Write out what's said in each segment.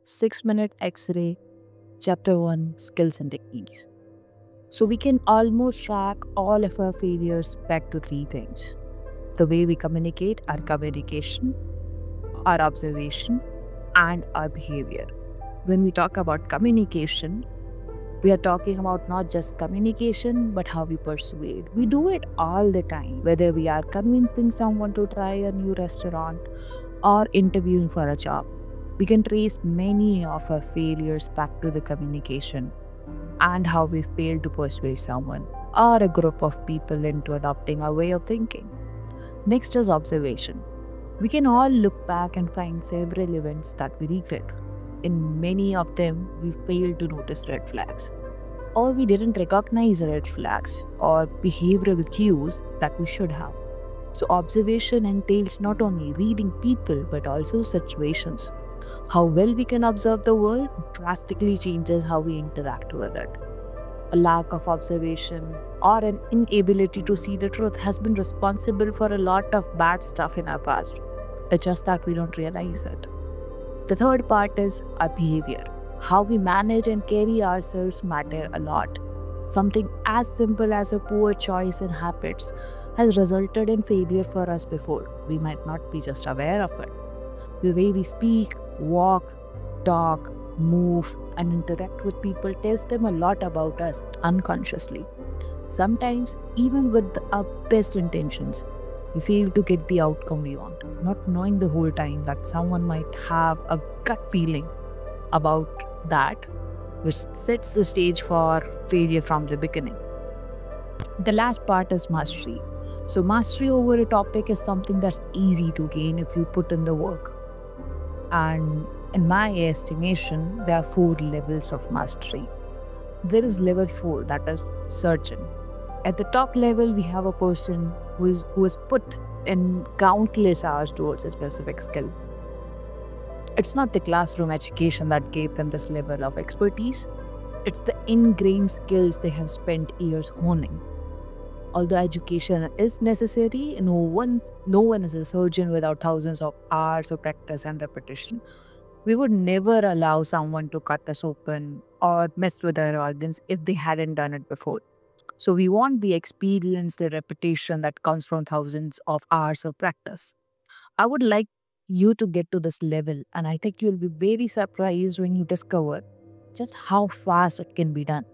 6-minute X-ray, Chapter 1, Skills and Techniques. So we can almost track all of our failures back to three things: the way we communicate, our communication, our observation, and our behavior. When we talk about communication, we are talking about not just communication, but how we persuade. We do it all the time, whether we are convincing someone to try a new restaurant or interviewing for a job. We can trace many of our failures back to the communication and how we failed to persuade someone or a group of people into adopting our way of thinking. Next is observation. We can all look back and find several events that we regret. In many of them, we failed to notice red flags, or we didn't recognize red flags or behavioral cues that we should have. So, observation entails not only reading people but also situations. How well we can observe the world drastically changes how we interact with it. A lack of observation or an inability to see the truth has been responsible for a lot of bad stuff in our past. It's just that we don't realize it. The third part is our behavior. How we manage and carry ourselves matter a lot. Something as simple as a poor choice in habits has resulted in failure for us before. We might not be just aware of it. The way we speak, walk, talk, move, and interact with people tells them a lot about us unconsciously. Sometimes, even with our best intentions, we fail to get the outcome we want, not knowing the whole time that someone might have a gut feeling about that, which sets the stage for failure from the beginning. The last part is mastery. So, mastery over a topic is something that's easy to gain if you put in the work. And in my estimation, there are 4 levels of mastery. There is level 4, that is surgeon. At the top level, we have a person who has put in countless hours towards a specific skill. It's not the classroom education that gave them this level of expertise. It's the ingrained skills they have spent years honing. Although education is necessary, no one is a surgeon without thousands of hours of practice and repetition. We would never allow someone to cut us open or mess with our organs if they hadn't done it before. So we want the experience, the repetition that comes from thousands of hours of practice. I would like you to get to this level, and I think you'll be very surprised when you discover just how fast it can be done.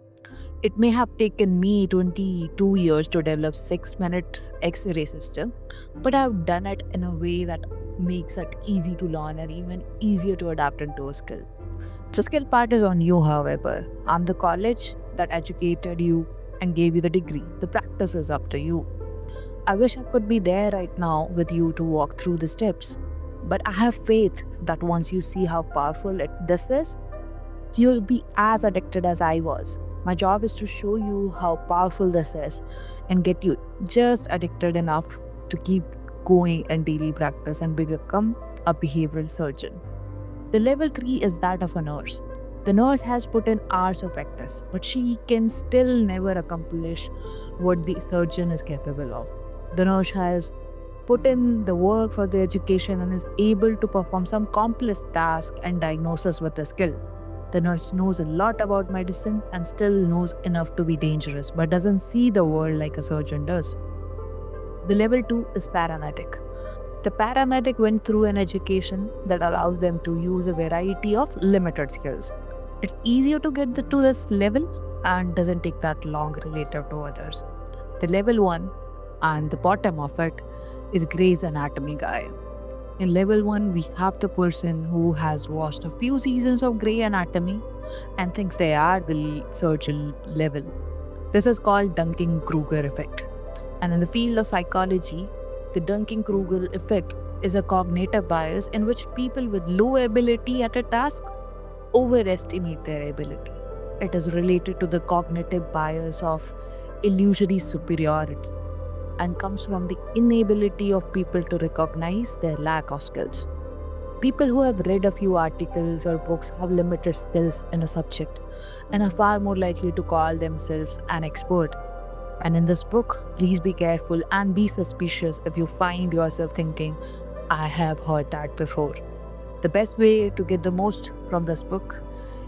It may have taken me 22 years to develop 6-minute X-ray system, but I've done it in a way that makes it easy to learn and even easier to adapt into a skill. The skill part is on you, however. I'm the college that educated you and gave you the degree. The practice is up to you. I wish I could be there right now with you to walk through the steps, but I have faith that once you see how powerful this is, you'll be as addicted as I was. My job is to show you how powerful this is and get you just addicted enough to keep going in daily practice and become a behavioral surgeon. The level 3 is that of a nurse. The nurse has put in hours of practice, but she can still never accomplish what the surgeon is capable of. The nurse has put in the work for the education and is able to perform some complex tasks and diagnosis with a skill. The nurse knows a lot about medicine and still knows enough to be dangerous, but doesn't see the world like a surgeon does. The level 2 is paramedic. The paramedic went through an education that allows them to use a variety of limited skills. It's easier to get to this level and doesn't take that long relative to others. The level 1 and the bottom of it is Grey's Anatomy guy. In level 1, we have the person who has watched a few seasons of Grey Anatomy and thinks they are the surgeon level. This is called Dunning-Kruger effect. And in the field of psychology, the Dunning-Kruger effect is a cognitive bias in which people with low ability at a task overestimate their ability. It is related to the cognitive bias of illusory superiority and comes from the inability of people to recognize their lack of skills. People who have read a few articles or books have limited skills in a subject and are far more likely to call themselves an expert. And in this book, please be careful and be suspicious if you find yourself thinking, I have heard that before. The best way to get the most from this book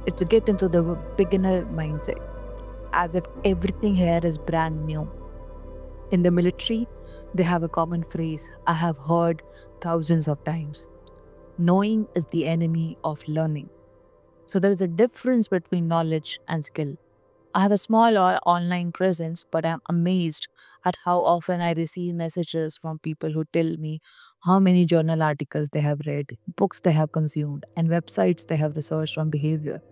is to get into the beginner mindset, as if everything here is brand new. In the military, they have a common phrase I have heard thousands of times: knowing is the enemy of learning. So there is a difference between knowledge and skill. I have a small online presence, but I'm amazed at how often I receive messages from people who tell me how many journal articles they have read, books they have consumed, and websites they have researched on behavior.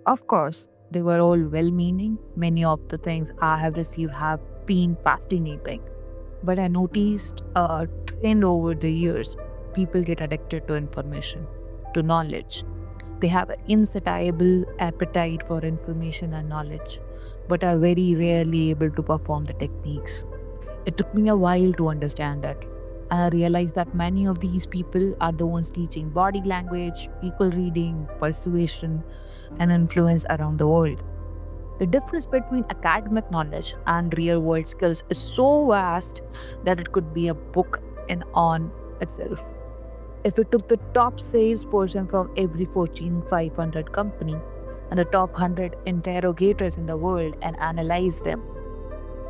Of course, they were all well meaning. Many of the things I have received have been fascinating. But I noticed a trend over the years. People get addicted to information, to knowledge. They have an insatiable appetite for information and knowledge, but are very rarely able to perform the techniques. It took me a while to understand that. And I realized that many of these people are the ones teaching body language, people reading, persuasion, and influence around the world. The difference between academic knowledge and real world skills is so vast that it could be a book in on itself. If we took the top salesperson from every Fortune 500 company and the top 100 interrogators in the world and analyzed them,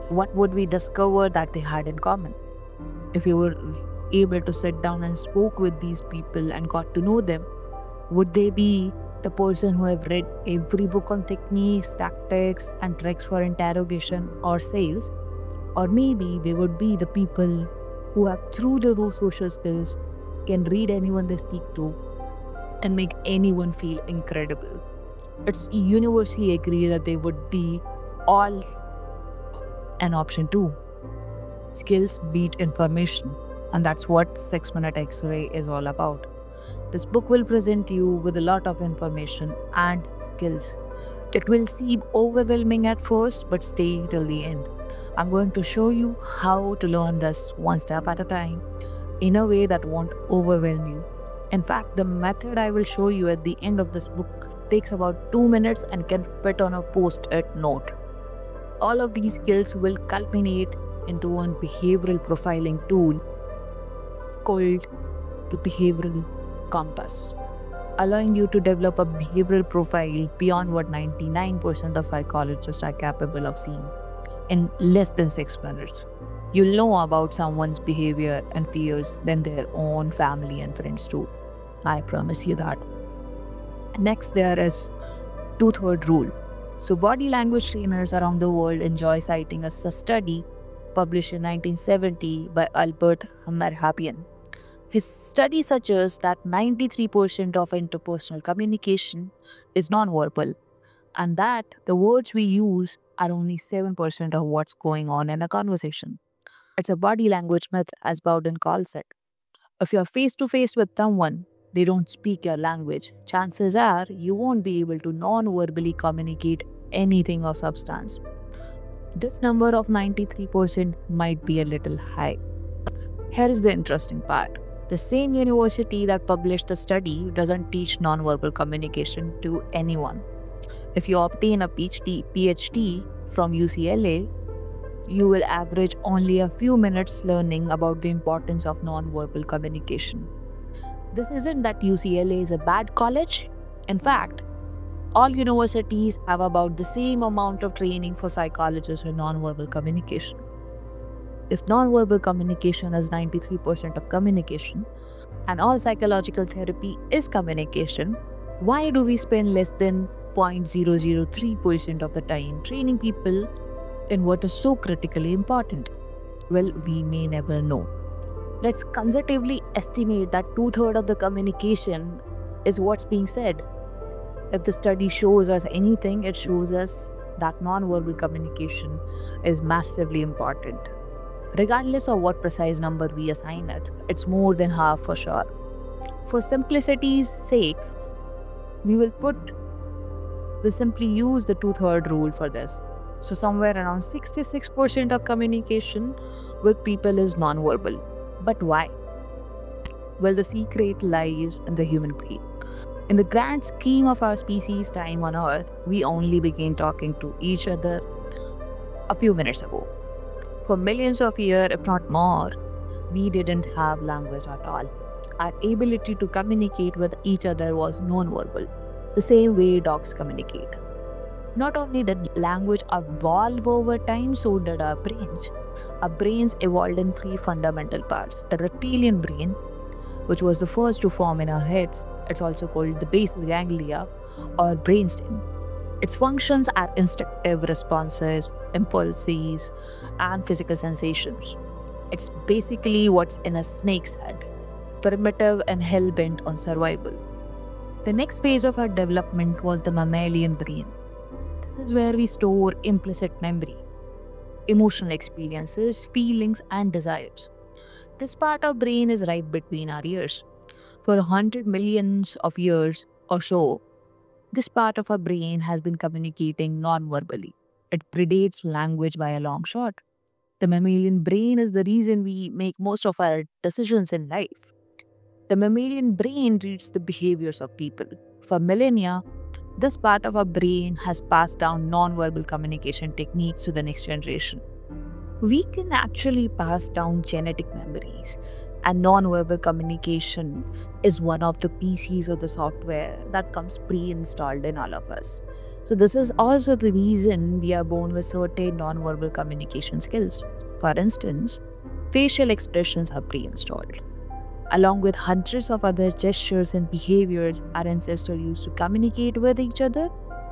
what would we discover that they had in common? If you were able to sit down and spoke with these people and got to know them, would they be the person who have read every book on techniques, tactics, and tricks for interrogation or sales? Or maybe they would be the people who have through the roof social skills, can read anyone they speak to, and make anyone feel incredible. It's universally agreed that they would be all an option too. Skills beat information, and that's what 6 Minute X-Ray is all about. This book will present you with a lot of information and skills. It will seem overwhelming at first, but stay till the end. I'm going to show you how to learn this one step at a time in a way that won't overwhelm you. In fact, the method I will show you at the end of this book takes about 2 minutes and can fit on a post-it note. All of these skills will culminate into one behavioral profiling tool called the Behavioral Compass, allowing you to develop a behavioral profile beyond what 99% of psychologists are capable of seeing in less than 6 minutes. You'll know about someone's behavior and fears than their own family and friends too. I promise you that. Next, there is two-third rule. So body language trainers around the world enjoy citing a study published in 1970 by Albert Merhabian. His study suggests that 93% of interpersonal communication is nonverbal, and that the words we use are only 7% of what's going on in a conversation. It's a body language myth, as Bowden calls it. If you're face to face with someone, they don't speak your language, chances are you won't be able to non-verbally communicate anything of substance. This number of 93% might be a little high. Here is the interesting part. The same university that published the study doesn't teach nonverbal communication to anyone. If you obtain a PhD from UCLA, you will average only a few minutes learning about the importance of nonverbal communication. This isn't that UCLA is a bad college. In fact, all universities have about the same amount of training for psychologists in nonverbal communication. If nonverbal communication is 93% of communication, and all psychological therapy is communication, why do we spend less than 0.003% of the time training people in what is so critically important? Well, we may never know. Let's conservatively estimate that two-thirds of the communication is what's being said. If the study shows us anything, it shows us that nonverbal communication is massively important. Regardless of what precise number we assign it, it's more than half for sure. For simplicity's sake, we'll simply use the two-third rule for this. So somewhere around 66% of communication with people is nonverbal. But why? Well, the secret lies in the human brain. In the grand scheme of our species' time on Earth, we only began talking to each other a few minutes ago. For millions of years, if not more, we didn't have language at all. our ability to communicate with each other was non-verbal, the same way dogs communicate. Not only did language evolve over time, so did our brains. Our brains evolved in three fundamental parts: the reptilian brain, which was the first to form in our heads. It's also called the basal ganglia or brainstem. Its functions are instinctive responses, impulses, and physical sensations. It's basically what's in a snake's head, primitive and hell bent on survival. The next phase of our development was the mammalian brain. This is where we store implicit memory, emotional experiences, feelings, and desires. This part of brain is right between our ears. For 100 millions of years or so, this part of our brain has been communicating non-verbally. It predates language by a long shot. The mammalian brain is the reason we make most of our decisions in life. The mammalian brain reads the behaviors of people. For millennia, this part of our brain has passed down non-verbal communication techniques to the next generation. We can actually pass down genetic memories, and non-verbal communication is one of the pieces of the software that comes pre-installed in all of us. So this is also the reason we are born with certain non-verbal communication skills. For instance, facial expressions are pre-installed. Along with hundreds of other gestures and behaviors our ancestors used to communicate with each other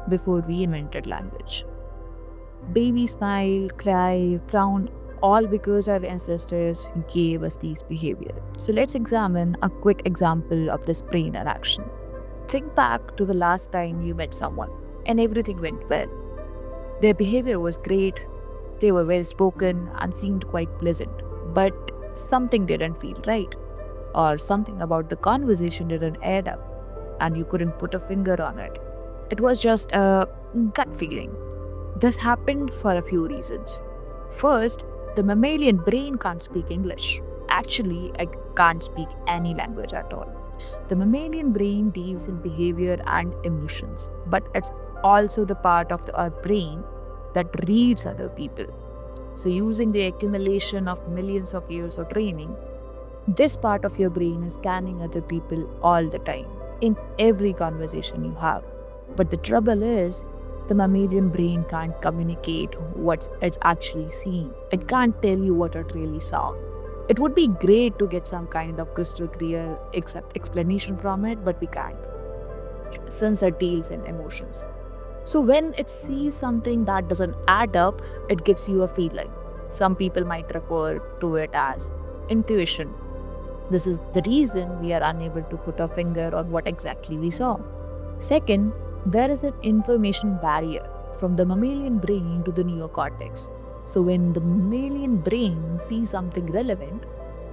before we invented language. Baby smile, cry, frown, all because our ancestors gave us these behaviors. So let's examine a quick example of this brain interaction. Think back to the last time you met someone and everything went well. Their behavior was great, they were well spoken and seemed quite pleasant, but something didn't feel right, or something about the conversation didn't add up and you couldn't put a finger on it. It was just a gut feeling. This happened for a few reasons. First, the mammalian brain can't speak English. Actually, it can't speak any language at all. The mammalian brain deals in behavior and emotions, but it's also the part of our brain that reads other people. So using the accumulation of millions of years of training, this part of your brain is scanning other people all the time, in every conversation you have. But the trouble is, the mammalian brain can't communicate what it's actually seeing. It can't tell you what it really saw. It would be great to get some kind of crystal clear explanation from it, but we can't, since it deals in emotions. So when it sees something that doesn't add up, it gives you a feeling. Some people might refer to it as intuition. This is the reason we are unable to put a finger on what exactly we saw. Second, there is an information barrier from the mammalian brain to the neocortex. So when the mammalian brain sees something relevant,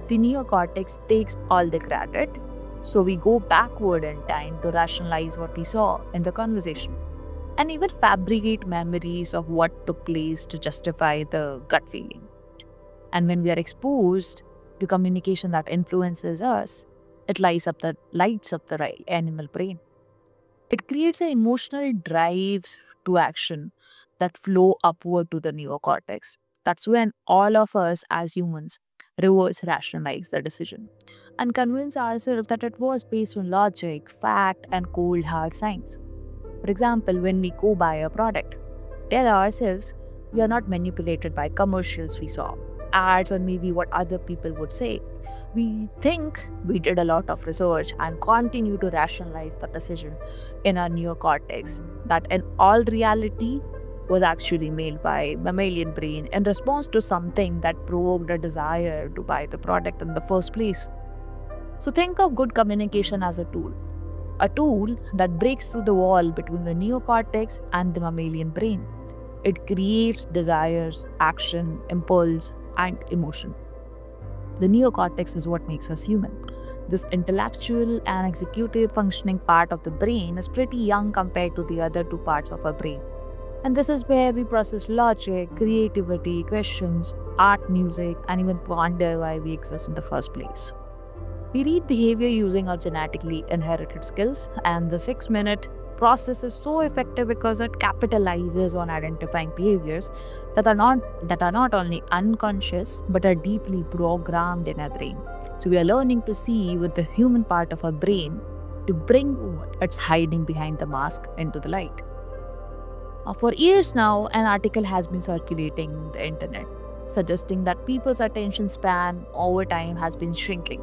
the neocortex takes all the credit. So we go backward in time to rationalize what we saw in the conversation, and even fabricate memories of what took place to justify the gut feeling. And when we are exposed to communication that influences us, it lights up the animal brain. It creates an emotional drives to action that flow upward to the neocortex. That's when all of us as humans reverse rationalize the decision and convince ourselves that it was based on logic, fact, and cold hard science. For example, when we go buy a product, tell ourselves we are not manipulated by commercials we saw, ads, or maybe what other people would say. We think we did a lot of research and continue to rationalize the decision in our neocortex that in all reality was actually made by mammalian brain in response to something that provoked a desire to buy the product in the first place. So think of good communication as a tool that breaks through the wall between the neocortex and the mammalian brain. It creates desires, action, impulse, and emotion. The neocortex is what makes us human. This intellectual and executive functioning part of the brain is pretty young compared to the other two parts of our brain. And this is where we process logic, creativity, questions, art, music, and even ponder why we exist in the first place. We read behavior using our genetically inherited skills, and the 6-minute process is so effective because it capitalizes on identifying behaviors that are not only unconscious but are deeply programmed in our brain. So we are learning to see with the human part of our brain to bring what's hiding behind the mask into the light. For years now, an article has been circulating the internet suggesting that people's attention span over time has been shrinking.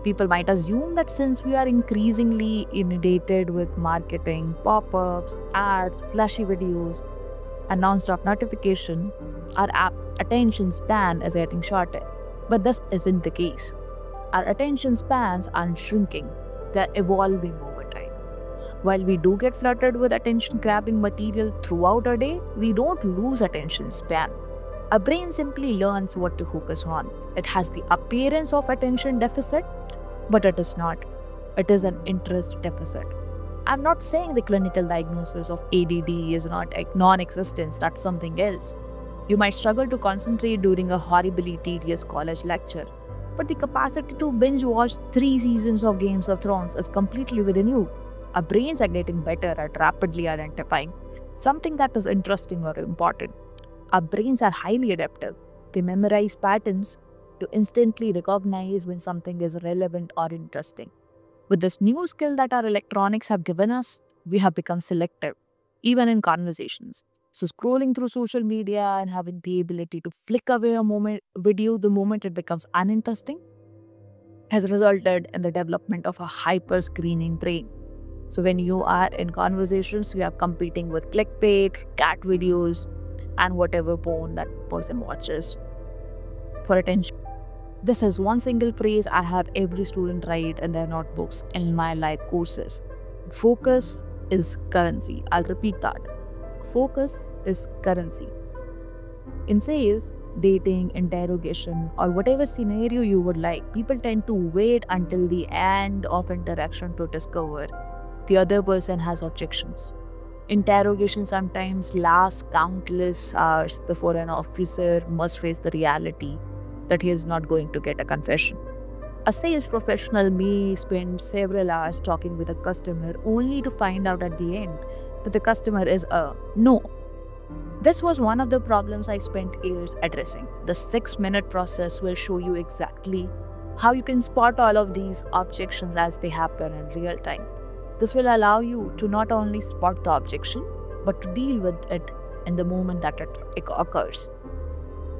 People might assume that since we are increasingly inundated with marketing, pop-ups, ads, flashy videos, and non-stop notification, our attention span is getting shorter. But this isn't the case. Our attention spans aren't shrinking, they're evolving over time. While we do get flooded with attention-grabbing material throughout our day, we don't lose attention span. Our brain simply learns what to focus on. It has the appearance of attention deficit, but it is not. It is an interest deficit. I'm not saying the clinical diagnosis of ADD is not non-existence, that's something else. You might struggle to concentrate during a horribly tedious college lecture, but the capacity to binge watch 3 seasons of Games of Thrones is completely within you. Our brains are getting better at rapidly identifying something that is interesting or important. Our brains are highly adaptive. They memorize patterns to instantly recognize when something is relevant or interesting. With this new skill that our electronics have given us, we have become selective, even in conversations. So scrolling through social media and having the ability to flick away a video the moment it becomes uninteresting has resulted in the development of a hyper-screening brain. So when you are in conversations, you are competing with clickbait, cat videos, and whatever porn that person watches for attention. This is one single phrase I have every student write in their notebooks in my live courses. Focus is currency. I'll repeat that. Focus is currency. In sales, dating, interrogation, or whatever scenario you would like, people tend to wait until the end of interaction to discover the other person has objections. Interrogation sometimes lasts countless hours before an officer must face the reality that he is not going to get a confession. A sales professional may spend several hours talking with a customer only to find out at the end that the customer is a no. This was one of the problems I spent years addressing. The 6-minute process will show you exactly how you can spot all of these objections as they happen in real time. This will allow you to not only spot the objection, but to deal with it in the moment that it occurs.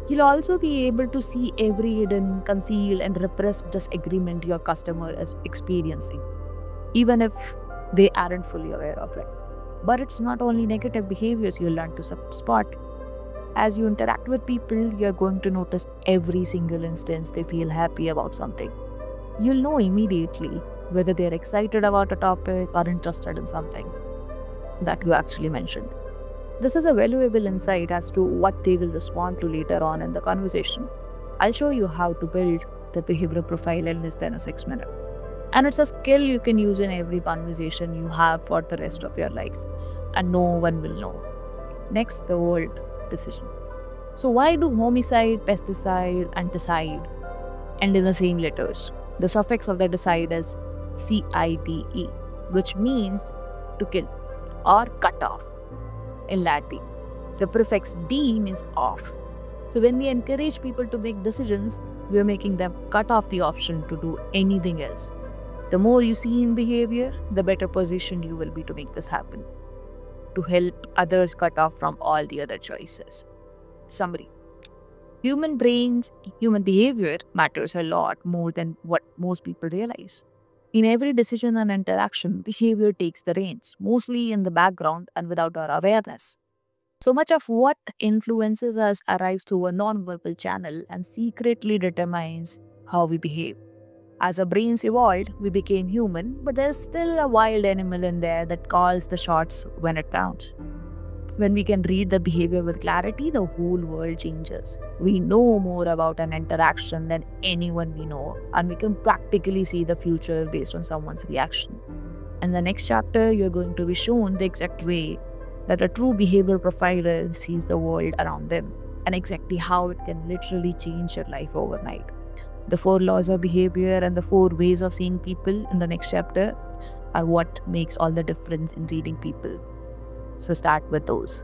You'll also be able to see every hidden, concealed, and repressed disagreement your customer is experiencing, even if they aren't fully aware of it. But it's not only negative behaviors you'll learn to spot. As you interact with people, you're going to notice every single instance they feel happy about something. You'll know immediately whether they're excited about a topic or interested in something that you actually mentioned. This is a valuable insight as to what they will respond to later on in the conversation. I'll show you how to build the behavioral profile in less than a 6 minute. And it's a skill you can use in every conversation you have for the rest of your life. And no one will know. Next, the word decision. So why do homicide, pesticide, and decide end in the same letters? The suffix of the decide is CIDE, which means to kill or cut off in Latin. The prefix D means off. So when we encourage people to make decisions, we are making them cut off the option to do anything else. The more you see in behavior, the better positioned you will be to make this happen, to help others cut off from all the other choices. Summary. Human behavior matters a lot more than what most people realize. In every decision and interaction, behavior takes the reins, mostly in the background and without our awareness. So much of what influences us arrives through a non-verbal channel and secretly determines how we behave. As our brains evolved, we became human, but there's still a wild animal in there that calls the shots when it counts. When we can read the behavior with clarity, the whole world changes. We know more about an interaction than anyone we know, and we can practically see the future based on someone's reaction. In the next chapter, you're going to be shown the exact way that a true behavioral profiler sees the world around them, and exactly how it can literally change your life overnight. The 4 laws of behavior and the 4 ways of seeing people in the next chapter are what makes all the difference in reading people. So start with those.